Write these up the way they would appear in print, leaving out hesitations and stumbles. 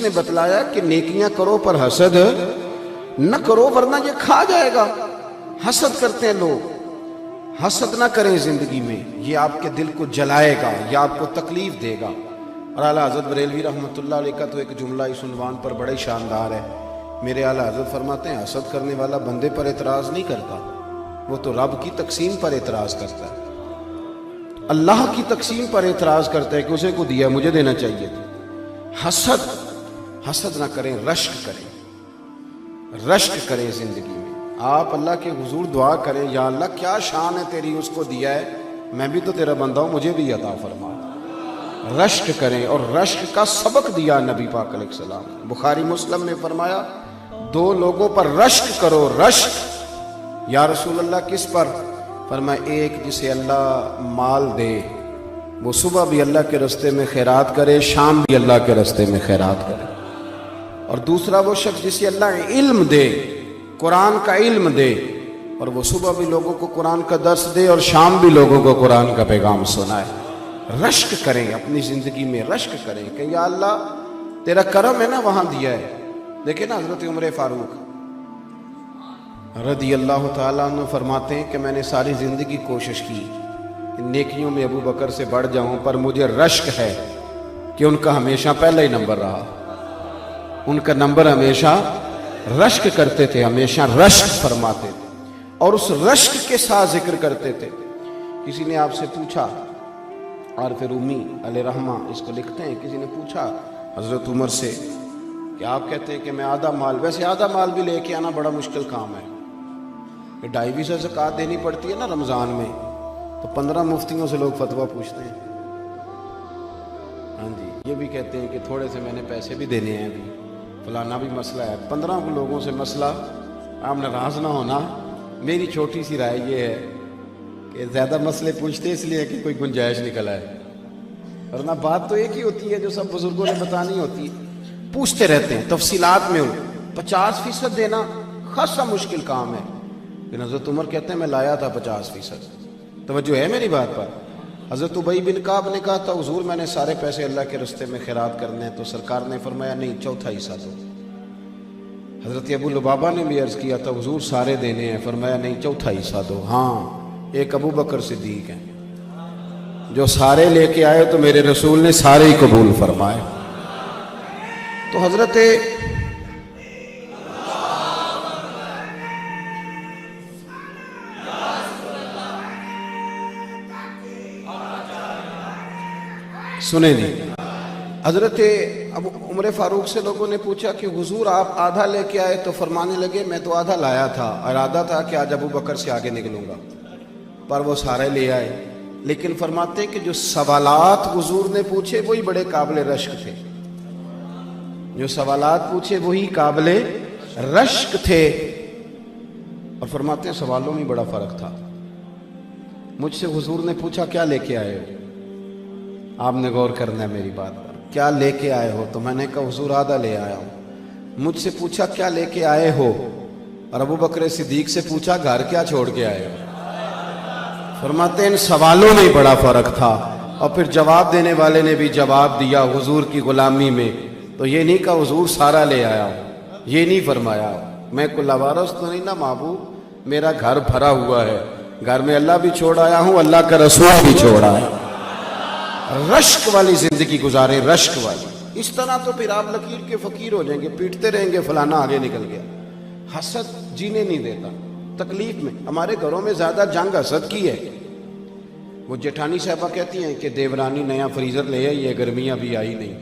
نے بتلایا کہ نیکیاں کرو پر حسد نہ کرو ورنہ یہ کھا جائے گا۔ حسد کرتے ہیں لوگ، حسد نہ کریں زندگی میں، یہ آپ کے دل کو جلائے گا، یہ آپ کو تکلیف دے گا۔ اور اعلیٰ حضرت بریلوی رحمۃ اللہ علیہ کا تو ایک جملہ اس عنوان پر بڑے شاندار ہے۔ میرے اعلیٰ حضرت فرماتے ہیں حسد کرنے والا بندے پر اعتراض نہیں کرتا، وہ تو رب کی تقسیم پر اعتراض کرتا ہے، اللہ کی تقسیم پر اعتراض کرتا ہے کہ اسے کو دیا مجھے دینا چاہیے تھا۔ حسد نہ کریں، رشک کریں، رشک کریں زندگی میں۔ آپ اللہ کے حضور دعا کریں، یا اللہ کیا شان ہے تیری، اس کو دیا ہے، میں بھی تو تیرا بندہ ہوں، مجھے بھی عطا فرما۔ رشک کریں، اور رشک کا سبق دیا نبی پاک علیہ السلام۔ بخاری مسلم میں فرمایا دو لوگوں پر رشک کرو۔ رشک یا رسول اللہ کس پر؟ فرمایا ایک جسے اللہ مال دے، وہ صبح بھی اللہ کے رستے میں خیرات کرے، شام بھی اللہ کے رستے میں خیرات کرے، اور دوسرا وہ شخص جسے اللہ علم دے، قرآن کا علم دے، اور وہ صبح بھی لوگوں کو قرآن کا درس دے اور شام بھی لوگوں کو قرآن کا پیغام سنائے۔ رشک کریں، اپنی زندگی میں رشک کریں کہ یا اللہ تیرا کرم ہے نا، وہاں دیا ہے۔ دیکھیں نا حضرت عمر فاروق رضی اللہ تعالیٰ عنہ فرماتے ہیں کہ میں نے ساری زندگی کوشش کی کہ نیکیوں میں ابو بکر سے بڑھ جاؤں، پر مجھے رشک ہے کہ ان کا ہمیشہ پہلا ہی نمبر رہا، ان کا نمبر ہمیشہ رشک کرتے تھے، ہمیشہ رشک فرماتے تھے، اور اس رشک کے ساتھ ذکر کرتے تھے۔ کسی نے آپ سے پوچھا، عارف رومی علیہ رحمہ اس کو لکھتے ہیں، کسی نے پوچھا حضرت عمر سے کہ آپ کہتے ہیں کہ میں آدھا مال، ویسے آدھا مال بھی لے کے آنا بڑا مشکل کام ہے، کہ 2.5 زکوٰۃ دینی پڑتی ہے نا رمضان میں، تو 15 مفتیوں سے لوگ فتویٰ پوچھتے ہیں۔ ہاں جی، یہ بھی کہتے ہیں کہ تھوڑے سے میں نے پیسے بھی دینے ہیں، ابھی فلانا بھی مسئلہ ہے، 15 لوگوں سے مسئلہ۔ آپ ناراض نہ ہونا، میری چھوٹی سی رائے یہ ہے کہ زیادہ مسئلے پوچھتے اس لیے کہ کوئی گنجائش نکل آئے، ورنہ بات تو ایک ہی ہوتی ہے جو سب بزرگوں نے بتانی ہوتی ہے، پوچھتے رہتے ہیں تفصیلات میں۔ 50% دینا خاصا مشکل کام ہے، لیکن حضرت عمر کہتے ہیں میں لایا تھا 50%۔ توجہ ہے میری بات پر؟ حضرت ابی بن کعب نے کہا تھا حضور میں نے سارے پیسے اللہ کے رستے میں خیرات کرنے ہیں، تو سرکار نے فرمایا نہیں، چوتھا حصہ دو۔ حضرت ابو لبابہ نے بھی عرض کیا تھا حضور سارے دینے ہیں، فرمایا نہیں، چوتھا حصہ دو۔ ہاں، ایک ابو بکر صدیق ہیں جو سارے لے کے آئے تو میرے رسول نے سارے ہی قبول فرمائے۔ تو حضرت سنیں نہیں، حضرت ابو عمر فاروق سے لوگوں نے پوچھا کہ حضور آپ آدھا لے کے آئے، تو فرمانے لگے میں تو آدھا لایا تھا، ارادہ تھا کہ آج ابو بکر سے آگے نکلوں گا، پر وہ سارے لے آئے۔ لیکن فرماتے کہ جو سوالات حضور نے پوچھے وہی بڑے قابل رشک تھے، جو سوالات پوچھے وہی قابل رشک تھے۔ اور فرماتے ہیں سوالوں میں بڑا فرق تھا۔ مجھ سے حضور نے پوچھا کیا لے کے آئے ہو، آپ نے غور کرنا ہے میری بات پر، کیا لے کے آئے ہو؟ تو میں نے کہا حضور آدھا لے آیا ہوں۔ مجھ سے پوچھا کیا لے کے آئے ہو، اور ابو بکر صدیق سے پوچھا گھر کیا چھوڑ کے آئے ہو؟ فرماتے ہیں ان سوالوں میں بڑا فرق تھا، اور پھر جواب دینے والے نے بھی جواب دیا حضور کی غلامی میں، تو یہ نہیں کہا حضور سارا لے آیا ہوں، یہ نہیں فرمایا میں کوئی لاوارث تو نہیں نا محبوب، میرا گھر بھرا ہوا ہے، گھر میں اللہ بھی چھوڑ آیا ہوں، اللہ کا رسول بھی چھوڑ آیا۔ رشک والی زندگی گزاریں، رشک والی، اس طرح تو پھر آپ لکیر کے فقیر ہو جائیں گے، پیٹتے رہیں گے فلانا آگے نکل گیا۔ حسد جینے نہیں دیتا، تکلیف میں۔ ہمارے گھروں میں زیادہ جنگ حسد کی ہے۔ وہ جیٹھانی صاحبہ کہتی ہیں کہ دیورانی نیا فریزر لے آئی ہے، گرمیاں بھی آئی نہیں،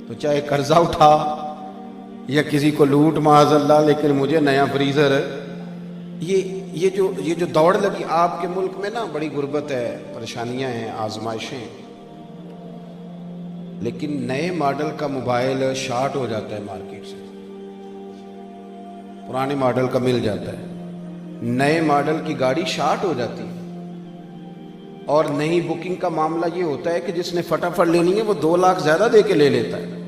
تو چاہے قرضہ اٹھا یا کسی کو لوٹ معاذ اللہ، لیکن مجھے نیا فریزر۔ یہ جو دوڑ لگی آپ کے ملک میں نا، بڑی غربت ہے، پریشانیاں ہیں، آزمائشیں، لیکن نئے ماڈل کا موبائل شارٹ ہو جاتا ہے مارکیٹ سے، پرانے ماڈل کا مل جاتا ہے، نئے ماڈل کی گاڑی شارٹ ہو جاتی ہے، اور نئی بکنگ کا معاملہ یہ ہوتا ہے کہ جس نے فٹافٹ لینی ہے وہ 2 لاکھ زیادہ دے کے لے لیتا ہے۔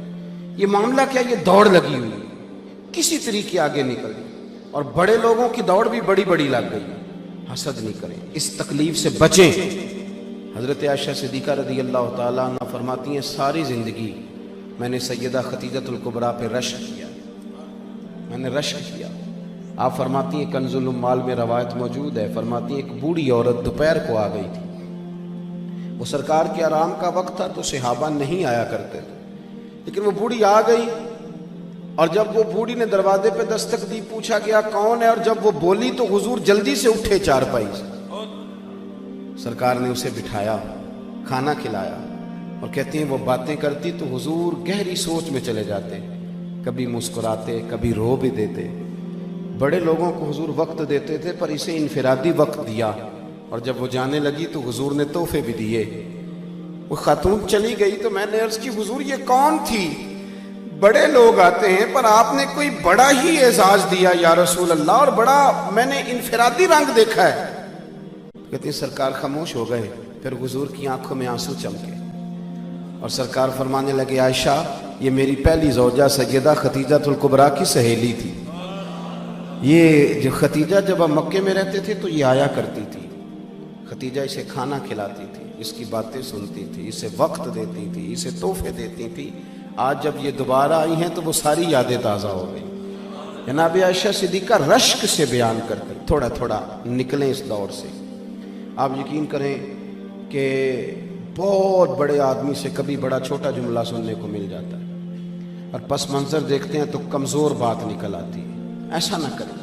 یہ معاملہ کیا، یہ دوڑ لگی ہوئی، کسی طریقے آگے نکل گئی، اور بڑے لوگوں کی دوڑ بھی بڑی بڑی لگ گئی۔ حسد نہیں کریں، اس تکلیف سے بچیں۔ حضرت عائشہ صدیقہ رضی اللہ تعالیٰ عنہ فرماتی ہیں ساری زندگی میں نے سیدہ خدیجۃ الکبریٰ پہ رشک کیا، میں نے رشک کیا۔ آپ فرماتی ہیں کنز الاموال میں روایت موجود ہے، فرماتی ہیں ایک بوڑھی عورت دوپہر کو آ گئی تھی، وہ سرکار کے آرام کا وقت تھا تو صحابہ نہیں آیا کرتے تھے، لیکن وہ بوڑھی آ گئی، اور جب وہ بوڑھی نے دروازے پہ دستک دی، پوچھا گیا کون ہے، اور جب وہ بولی تو حضور جلدی سے اٹھے چارپائی سے، سرکار نے اسے بٹھایا، کھانا کھلایا، اور کہتی ہیں وہ باتیں کرتی تو حضور گہری سوچ میں چلے جاتے، کبھی مسکراتے کبھی رو بھی دیتے۔ بڑے لوگوں کو حضور وقت دیتے تھے پر اسے انفرادی وقت دیا، اور جب وہ جانے لگی تو حضور نے تحفے بھی دیے۔ وہ خاتون چلی گئی تو میں نے عرض کی حضور یہ کون تھی؟ بڑے لوگ آتے ہیں پر آپ نے کوئی بڑا ہی اعزاز دیا یا رسول اللہ، اور بڑا میں نے انفرادی رنگ دیکھا ہے۔ کہتے ہیں سرکار خاموش ہو گئے، پھر حضور کی آنکھوں میں آنسو چمکے، اور سرکار فرمانے لگے عائشہ یہ میری پہلی زوجہ سیدہ خدیجۃ الکبریٰ کی سہیلی تھی، یہ جو خدیجہ جب ہم مکے میں رہتے تھے تو یہ آیا کرتی تھی، خدیجہ اسے کھانا کھلاتی تھی، اس کی باتیں سنتی تھی، اسے وقت دیتی تھی، اسے تحفے دیتی تھی۔ آج جب یہ دوبارہ آئی ہیں تو وہ ساری یادیں تازہ ہو گئی۔ جناب عائشہ صدیقہ رشک سے بیان کرتی، تھوڑا تھوڑا نکلیں اس دور سے۔ آپ یقین کریں کہ بہت بڑے آدمی سے کبھی بڑا چھوٹا جملہ سننے کو مل جاتا ہے، اور پس منظر دیکھتے ہیں تو کمزور بات نکل آتی ہے۔ ایسا نہ کریں۔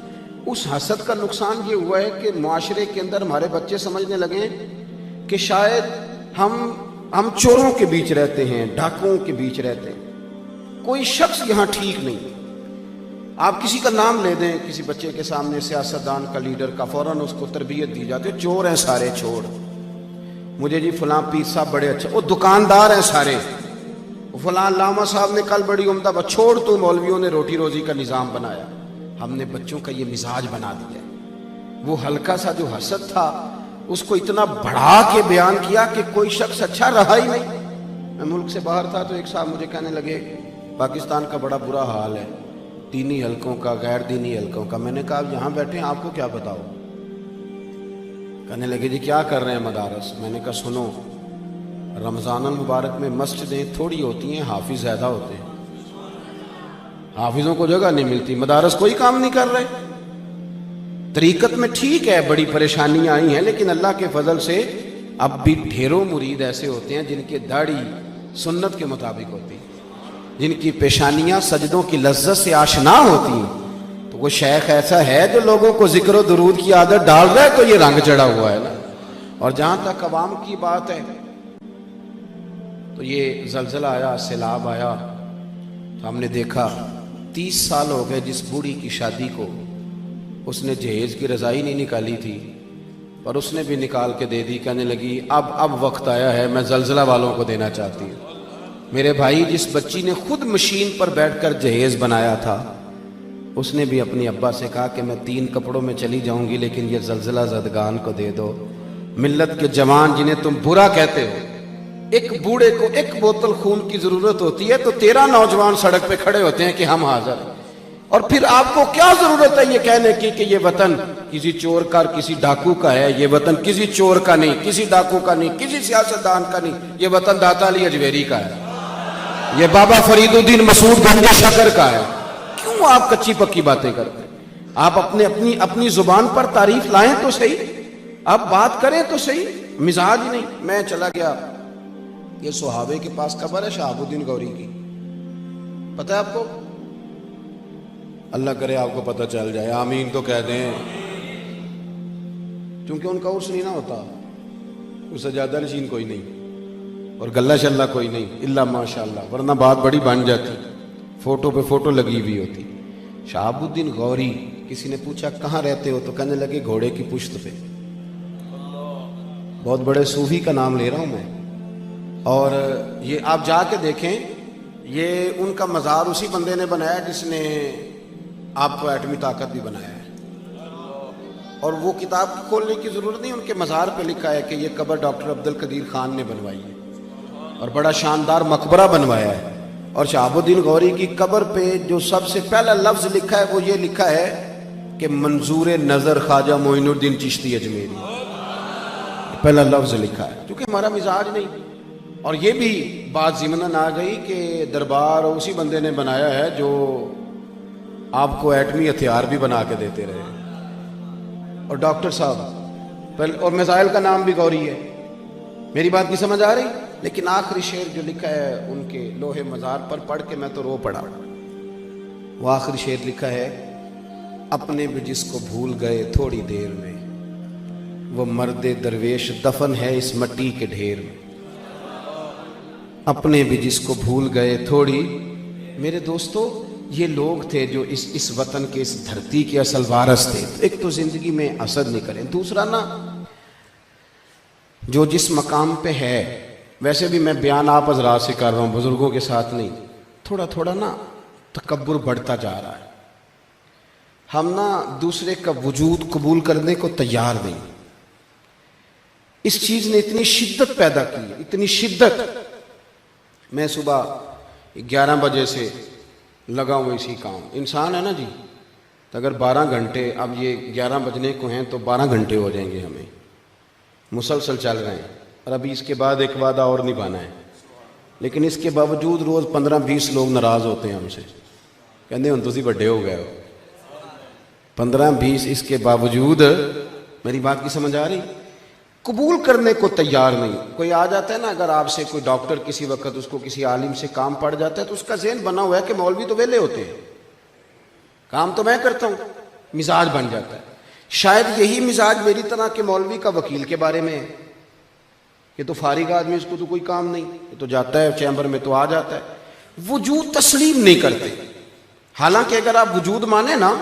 اس حسد کا نقصان یہ ہوا ہے کہ معاشرے کے اندر ہمارے بچے سمجھنے لگے کہ شاید ہم چوروں کے بیچ رہتے ہیں، ڈاکوؤں کے بیچ رہتے ہیں، کوئی شخص یہاں ٹھیک نہیں۔ آپ کسی کا نام لے دیں کسی بچے کے سامنے، سیاستدان کا، لیڈر کا، فوراً اس کو تربیت دی جاتی ہے، چور ہیں سارے، چھوڑ مجھے جی فلاں پیر صاحب بڑے اچھے، وہ دکاندار ہیں سارے، فلاں علامہ صاحب نے کل بڑی عمدہ بات، چھوڑ تو مولویوں نے روٹی روزی کا نظام بنایا۔ ہم نے بچوں کا یہ مزاج بنا دیا ہے۔ وہ ہلکا سا جو حسد تھا اس کو اتنا بڑھا کے بیان کیا کہ کوئی شخص اچھا رہا ہی نہیں۔ میں ملک سے باہر تھا تو ایک صاحب مجھے کہنے لگے پاکستان کا بڑا برا حال ہے، دینی حلقوں کا، غیر دینی حلقوں کا۔ میں نے کہا یہاں بیٹھے ہیں آپ کو کیا بتاؤ؟ کہنے لگے جی کیا کر رہے ہیں مدارس؟ میں نے کہا سنو، رمضان المبارک میں مسجدیں تھوڑی ہوتی ہیں، حافظ زیادہ ہوتے ہیں، حافظوں کو جگہ نہیں ملتی، مدارس کوئی کام نہیں کر رہے۔ طریقت میں ٹھیک ہے بڑی پریشانیاں آئی ہیں، لیکن اللہ کے فضل سے اب بھی ڈھیروں مرید ایسے ہوتے ہیں جن کی داڑھی سنت کے مطابق ہوتی ہے، جن کی پیشانیاں سجدوں کی لذت سے آشنا ہوتی ہیں۔ تو وہ شیخ ایسا ہے جو لوگوں کو ذکر و درود کی عادت ڈال رہا ہے تو یہ رنگ چڑھا ہوا ہے نا۔ اور جہاں تک عوام کی بات ہے تو یہ زلزلہ آیا، سیلاب آیا تو ہم نے دیکھا 30 سال ہو گئے جس بوڑھی کی شادی کو، اس نے جہیز کی رضائی نہیں نکالی تھی پر اس نے بھی نکال کے دے دی، کہنے لگی اب وقت آیا ہے، میں زلزلہ والوں کو دینا چاہتی ہوں۔ میرے بھائی جس بچی نے خود مشین پر بیٹھ کر جہیز بنایا تھا اس نے بھی اپنی ابا سے کہا کہ میں 3 کپڑوں میں چلی جاؤں گی لیکن یہ زلزلہ زدگان کو دے دو۔ ملت کے جوان جنہیں تم برا کہتے ہو، ایک بوڑھے کو 1 بوتل خون کی ضرورت ہوتی ہے تو 13 نوجوان سڑک پہ کھڑے ہوتے ہیں کہ ہم حاضر ہیں، اور پھر آپ کو کیا ضرورت ہے یہ کہنے کی کہ یہ وطن کسی چور کا اور کسی ڈاکو کا ہے؟ یہ وطن کسی چور کا نہیں، کسی ڈاکو کا نہیں، کسی سیاستدان کا نہیں، یہ وطن داتا علی اجویری کا ہے، یہ بابا فرید الدین مسعود گنج شکر کا ہے۔ کیوں آپ کچی پکی باتیں کرتے ہیں؟ آپ اپنی زبان پر تعریف لائیں تو صحیح، آپ بات کریں تو صحیح، مزاج ہی نہیں۔ میں چلا گیا، یہ صحابے کے پاس قبر ہے شہاب الدین غوری کی، پتہ ہے آپ کو؟ اللہ کرے آپ کو پتہ چل جائے، آمین تو کہہ دیں، کیونکہ ان کا عرس نہیں نہ ہوتا، اس سجادہ نشین کوئی نہیں اور گلہ شلہ کوئی نہیں، الا ماشاءاللہ، ورنہ بات بڑی بن جاتی، فوٹو پہ فوٹو لگی ہوئی ہوتی۔ شہاب الدین غوری، کسی نے پوچھا کہاں رہتے ہو تو کہنے لگے گھوڑے کی پشت پہ۔ بہت بڑے صوفی کا نام لے رہا ہوں میں، اور یہ آپ جا کے دیکھیں، یہ ان کا مزار اسی بندے نے بنایا جس نے آپ کو ایٹمی طاقت بھی بنایا ہے، اور وہ کتاب کھولنے کی ضرورت نہیں، ان کے مزار پہ لکھا ہے کہ یہ قبر ڈاکٹر عبد القدیر خان نے بنوائی ہے اور بڑا شاندار مقبرہ بنوایا ہے۔ اور شہاب الدین غوری کی قبر پہ جو سب سے پہلا لفظ لکھا ہے وہ یہ لکھا ہے کہ منظور نظر خواجہ معین الدین چشتی اجمیری، پہلا لفظ لکھا ہے، کیونکہ ہمارا مزاج نہیں۔ اور یہ بھی بات ضمناً آ گئی کہ دربار اسی بندے نے بنایا ہے جو آپ کو ایٹمی ہتھیار بھی بنا کے دیتے رہے، اور ڈاکٹر صاحب اور میزائل کا نام بھی گوری ہے۔ میری بات کی سمجھ آ رہی؟ لیکن آخری شعر جو لکھا ہے ان کے لوہے مزار پر پڑھ کے میں تو رو پڑا۔ وہ آخری شعر لکھا ہے، اپنے بھی جس کو بھول گئے تھوڑی دیر میں، وہ مرد درویش دفن ہے اس مٹی کے ڈھیر میں۔ اپنے بھی جس کو بھول گئے تھوڑی، میرے دوستو یہ لوگ تھے جو اس وطن کے، اس دھرتی کے اصل وارث تھے۔ ایک تو زندگی میں حسد نہیں کریں، دوسرا نا جو جس مقام پہ ہے، ویسے بھی میں بیان آپ حضرات سے کر رہا ہوں، بزرگوں کے ساتھ نہیں، تھوڑا تھوڑا نا تکبر بڑھتا جا رہا ہے۔ ہم نا دوسرے کا وجود قبول کرنے کو تیار نہیں۔ اس چیز نے اتنی شدت پیدا کی، اتنی شدت۔ میں صبح 11 بجے سے لگا ہوں اسی کام۔ انسان ہے نا جی، تو اگر 12 گھنٹے، اب یہ 11 بجنے کو ہیں تو 12 گھنٹے ہو جائیں گے ہمیں، مسلسل چل رہے ہیں، اور ابھی اس کے بعد ایک وعدہ اور نبھانا ہے۔ لیکن اس کے باوجود روز 15-20 لوگ ناراض ہوتے ہیں ہم سے، کہتے ہیں تسی بڑے ہو گئے ہو۔ 15-20 اس کے باوجود، میری بات کی سمجھ آ رہی، قبول کرنے کو تیار نہیں۔ کوئی آ جاتا ہے نا، اگر آپ سے کوئی ڈاکٹر کسی وقت اس کو کسی عالم سے کام پڑ جاتا ہے تو اس کا ذہن بنا ہوا ہے کہ مولوی تو ویلے ہوتے ہیں، کام تو میں کرتا ہوں، مزاج بن جاتا ہے۔ شاید یہی مزاج میری طرح کے مولوی کا وکیل کے بارے میں ہے، یہ تو فارغ آدمی، اس کو تو کوئی کام نہیں، یہ تو جاتا ہے چیمبر میں تو آ جاتا ہے۔ وجود تسلیم نہیں کرتے، حالانکہ اگر آپ وجود مانیں نا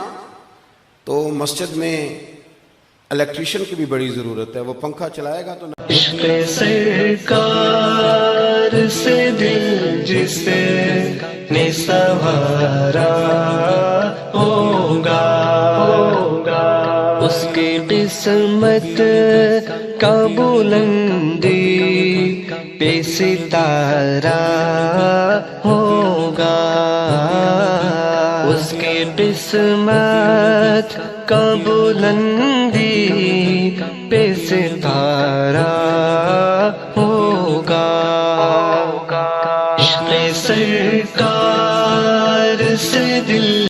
تو مسجد میں الیکٹریشین کی بھی بڑی ضرورت ہے، وہ پنکھا چلائے گا تو عشق سرکار سے دل جسے نے سنوارا ہوگا، اس کی قسمت کا بلندی پہ ستارہ ہوگا، اس کی قسمت کا بلندی پہ ستارہ